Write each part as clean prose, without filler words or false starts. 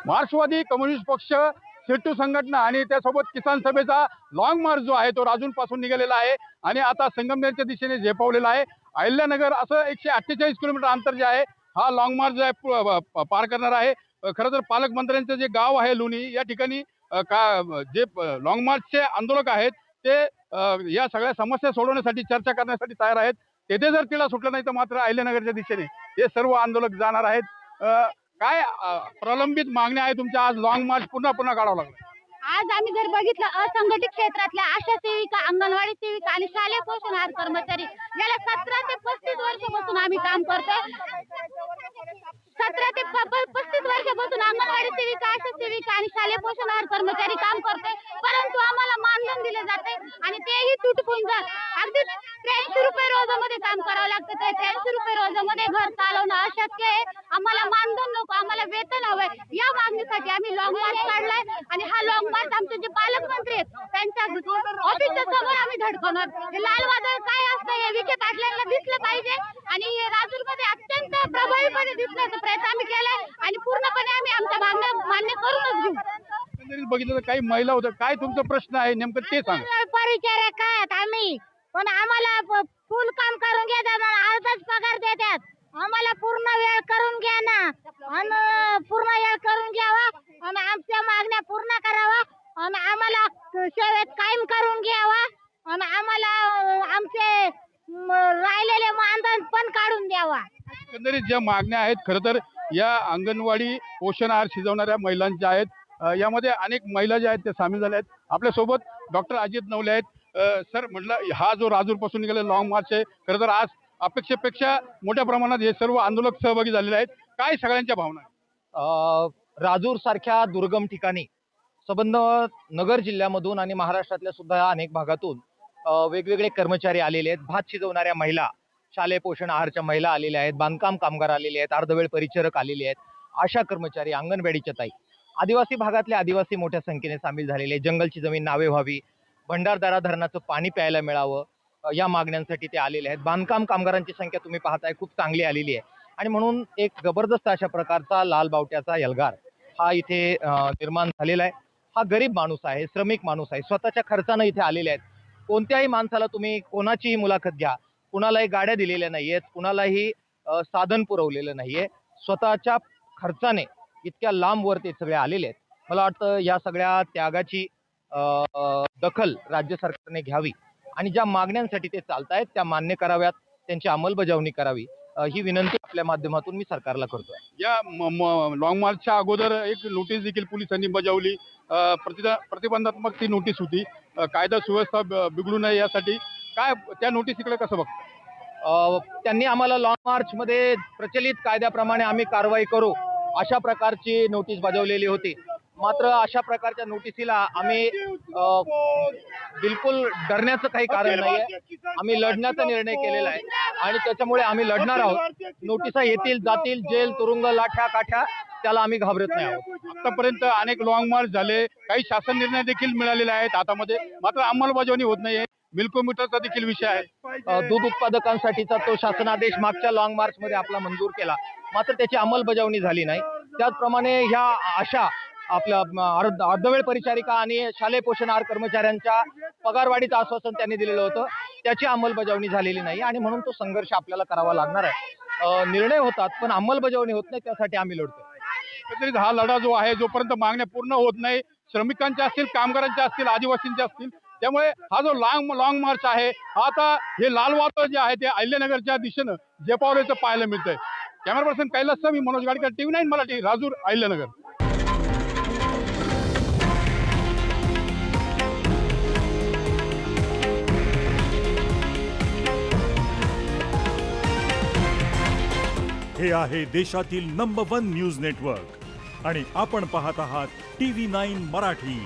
मार्क्सवादी कम्युनिस्ट पक्ष, सेतू संघटना आणि त्यासोबत किसान सभेचा लॉंग मार्च जो आहे तो राजूरपासून निघालेला आहे आणि आता संगमनेरच्या दिशेने झेपावलेला आहे. अहिल्यानगर असं 148 किलोमीटर अंतर जे आहे हा लॉंग मार्च जो आहे पार करणार आहे. खरं तर पालकमंत्र्यांचं जे गाव आहे लोणी या ठिकाणी जे लॉंग मार्चचे आंदोलक आहेत ते या सगळ्या समस्या सोडवण्यासाठी चर्चा करण्यासाठी तयार आहेत. तेथे जर तिला सुटलं नाही तर मात्र अहिल्यानगरच्या दिशेने हे सर्व आंदोलक जाणार आहेत. काय प्रलंबित मागण्या आहे तुमच्या आज लॉंग मार्च पुन्हा काढावं लागलं? आज आम्ही जर बघितलं असंघटित क्षेत्रातल्या आशा सेविका, अंगणवाडी सेविका आणि शालेय पोषण आहार कर्मचारी गेल्या 17 ते 35 वर्षापासून आम्ही काम करतोय. 17 ते 35 वर्षापासून अंगणवाडी सेविका, आशा सेविका आणि शालेय पोषण आहार कर्मचारी काम करतोय, परंतु आम्हाला मानधन दिले जाते आणि तेही तुटपुंज. अगदी 83 रुपये रोजामध्ये काम करावं लागतं. त्या 83 रुपये रोजामध्ये घर चालवणं अशक्य आहे. आम्हाला मानधन नको, आम्हाला वेतन हवंय. या मागणीसाठी आम्ही लॉंग मार्च काढलाय आणि हा लॉंग मार्च आमचे जे पालकमंत्री आहेत त्यांच्या ऑफिसच्या समोर आम्ही धडकवणार. हे लाल वादळ काय असतं हे विखे पाटलांना दिसलं पाहिजे आणि हे राजूरमध्ये अत्यंत प्रभावीपणे दिसण्याचा प्रयत्न आम्ही केलाय आणि पूर्णपणे आम्ही आमच्या मागण्या मान्य करूनच घेऊ. बघितलं तर काही महिला होत्या, काय तुमचा प्रश्न आहे नेमकं ते सांगा. परिचारक आहेत आम्ही, पण आम्हाला फुल काम करून घेतात, अर्धाच पगार देतात. आम्हाला पूर्ण वेळ करून घ्या ना आणि पूर्ण वेळ करून घ्यावा आणि आमच्या मागण्या पूर्ण करावा आणि आम्हाला सेवेत कायम करून घ्यावा आणि आम्हाला आमचे राहिलेले मानधन पण काढून द्यावा. एकंदरीत ज्या मागण्या आहेत खरं तर या अंगणवाडी पोषण आहार शिजवणाऱ्या महिलांच्या आहेत. यामध्ये अनेक महिला ज्या आहेत त्या सामील झाल्या आहेत. आपल्यासोबत डॉक्टर अजित नवले आहेत. सर, म्हटलं हा जो राजूरपासून निघाला लॉंग मार्च आहे, खरं तर आज अपेक्षेपेक्षा मोठ्या प्रमाणात हे सर्व आंदोलक सहभागी झालेले आहेत. काय सगळ्यांच्या भावना? राजूर सारख्या दुर्गम ठिकाणी संबंध नगर जिल्ह्यामधून आणि महाराष्ट्रातल्या सुद्धा अनेक भागातून वेगवेगळे कर्मचारी आलेले आहेत. भात शिजवणाऱ्या महिला, शालेय पोषण आहारच्या महिला आलेल्या आहेत, बांधकाम कामगार आलेले आहेत, अर्धवेळ परिचारक आलेले आहेत, आशा कर्मचारी, अंगणवाडीच्या ताई, आदिवासी भागातले आदिवासी मोठ्या संख्येने सामील झालेले आहेत. जंगलची जमीन नावे व्हावी, भंडारदरा धरणाचं पाणी प्यायला मिळावं या मागण्यांसाठी ते आलेले आहेत. बांधकाम कामगारांची संख्या तुम्ही पाहताय खूप चांगली आलेली आहे आणि म्हणून एक जबरदस्त अशा प्रकारचा लाल बावट्याचा एल्गार हा इथे निर्माण झालेला आहे. हा गरीब माणूस आहे, श्रमिक माणूस आहे, स्वतःच्या खर्चानं इथे आलेले आहेत. कोणत्याही माणसाला तुम्ही कोणाचीही मुलाखत घ्या, कुणालाही गाड्या दिलेल्या नाहीयेत, कुणालाही साधन पुरवलेलं नाहीये, स्वतःच्या खर्चाने इतक्या लांबवर ते सगळे आलेले आहेत. मला वाटतं या सगळ्या त्यागाची दखल राज्य सरकारने घ्यावी आणि ज्या मागण्यांसाठी ते चालतायत त्या मान्य कराव्यात, त्यांची अंमलबजावणी करावी ही विनंती आपल्या माध्यमातून मी सरकारला करतोय. या लॉंग मार्चच्या अगोदर एक नोटीस देखील पोलिसांनी बजावली. प्रतिबंधात्मक ती नोटीस होती, कायदा सुव्यवस्था बिघडू नये यासाठी. काय त्या नोटीसीकडे कसं बघतो? त्यांनी आम्हाला लॉंग मार्चमध्ये प्रचलित कायद्याप्रमाणे आम्ही कारवाई करू अशा प्रकारची नोटीस बजावलेली होती. मात्र अशा प्रकारच्या नोटिसीला आम्ही बिलकुल डरण्याचं काही कारण नाहीये. आम्ही लढण्याचा निर्णय केलेला आहे आणि त्याच्यामुळे आम्ही लढणार आहोत. नोटिसा येतील जातील, जेल, तुरुंग, लाठ्या काठ्या, त्याला आम्ही घाबरत नाही आहोत. आतापर्यंत अनेक लॉंग मार्च झाले, काही शासन निर्णय देखील मिळालेले आहेत हातामध्ये, मात्र अंमलबजावणी होत नाहीये. मिल्कोमीटरचा देखील विषय आहे. दूध उत्पादकांसाठीचा तो शासनादेश मागच्या लॉंग मार्च मध्ये आपला मंजूर केला, मात्र त्याची अंमलबजावणी झाली नाही. त्याचप्रमाणे ह्या आशा आपल्या अर्धवेळ परिचारिका आणि शालेय पोषण आहार कर्मचाऱ्यांच्या पगारवाढीचं आश्वासन त्यांनी दिलेलं होतं, त्याची अंमलबजावणी झालेली नाही आणि म्हणून तो संघर्ष आपल्याला करावा लागणार आहे. निर्णय होतात पण अंमलबजावणी होत नाही, त्यासाठी आम्ही लढतो. हा लढा जो आहे जोपर्यंत मागण्या पूर्ण होत नाही, श्रमिकांच्या असतील, कामगारांच्या असतील, आदिवासींच्या असतील, त्यामुळे हा जो लॉंग मार्च आहे हा आता हे लाल वादळ जे आहे ते अहिल्यानगरच्या दिशेनं झेपावल्याचं पाहायला मिळतंय. कॅमेरा पर्सन कैलास, मी मनोज गाडकर, TV9 मराठी, राजूर, अहिल्यानगर. हे आहे देशातील नंबर 1 न्यूज नेटवर्क आणि आपण पाहत आहात TV9 मराठी,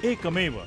एकमेव.